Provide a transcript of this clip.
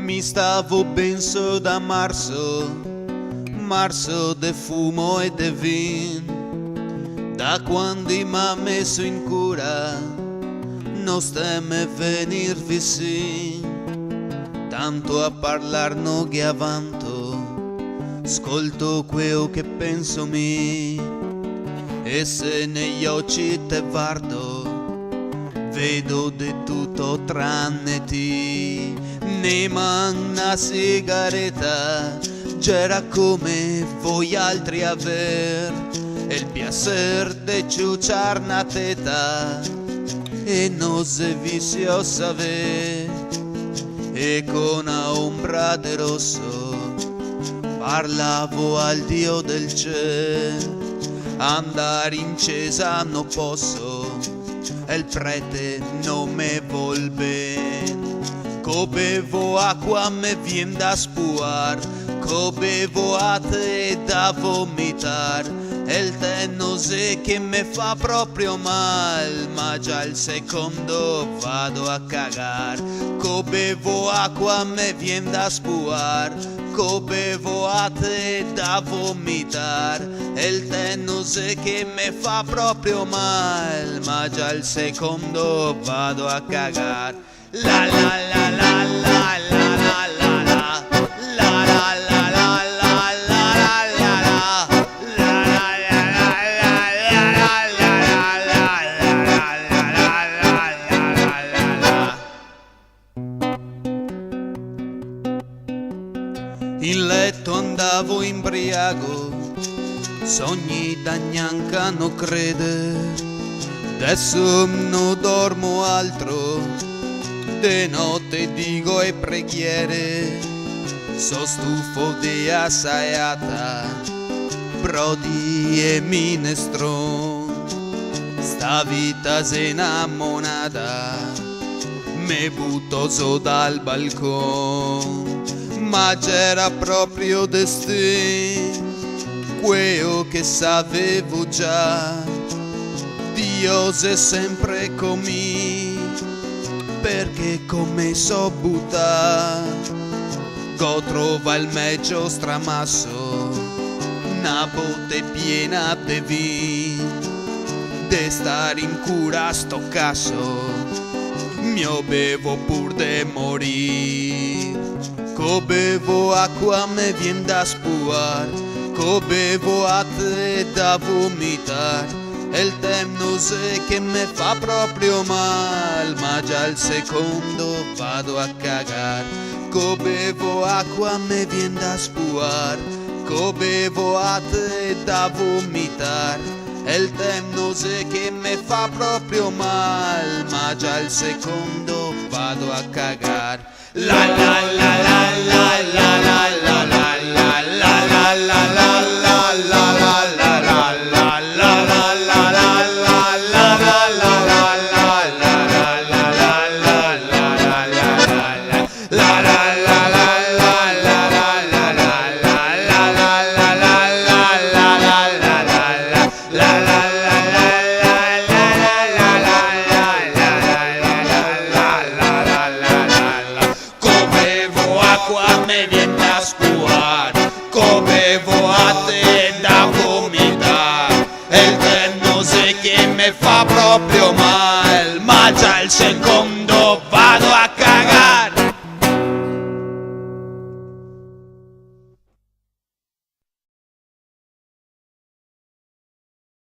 Mi stavo benso da marzo de fumo e de vin. Da quando m'ha messo in cura, non stemme venir vicin. Tanto a parlar no che avanto, ascolto quello che penso mi. E se negli occhi te guardo, vedo di tutto tranne ti. Ne una sigaretta, c'era come voi altri aver il piacer de ciucciar una teta e non se vicio saber. E con a ombra de rosso parlavo al Dio del cielo. Andare in chiesa non posso, il prete non me vuol ben. Co bevo acqua me vien da spuar, co bevo a te da vomitar. Il te non sé che me fa proprio mal, ma già il secondo vado a cagar. Co bevo acqua me vien da spuar, co bevo a te da vomitar. Il te non sé che me fa proprio mal, ma già il secondo vado a cagar. La la la la la la la la la la la la la la la la. In letto andavo imbriaco, sogni da gnanca non crede. Adesso non dormo altro, de notte dico e preghiere. So stufo di assaiata, brodi e minestron. Sta vita se innamorata, me butto su dal balcone. Ma c'era proprio destino, quello che sapevo già. Dio è sempre con me, perché come so buttare, go trova il meglio stramasso, una botte piena de vin, de stare in cura sto caso, mio bevo pur de morir. Co bevo acqua me vien da spuar, co bevo a te da vomitar. Il tempo sé che me fa proprio mal, ma già il secondo vado a cagar. Co bevo acqua me vien da spuar, co bevo a te da vomitar. Il tempo sé che me fa proprio mal, ma già il secondo vado a cagar. La la la la la la la la la la la la la la la me vien da spuar, co bevo a te da vomitar. Il tempo sé che me fa proprio mal, ma già il secondo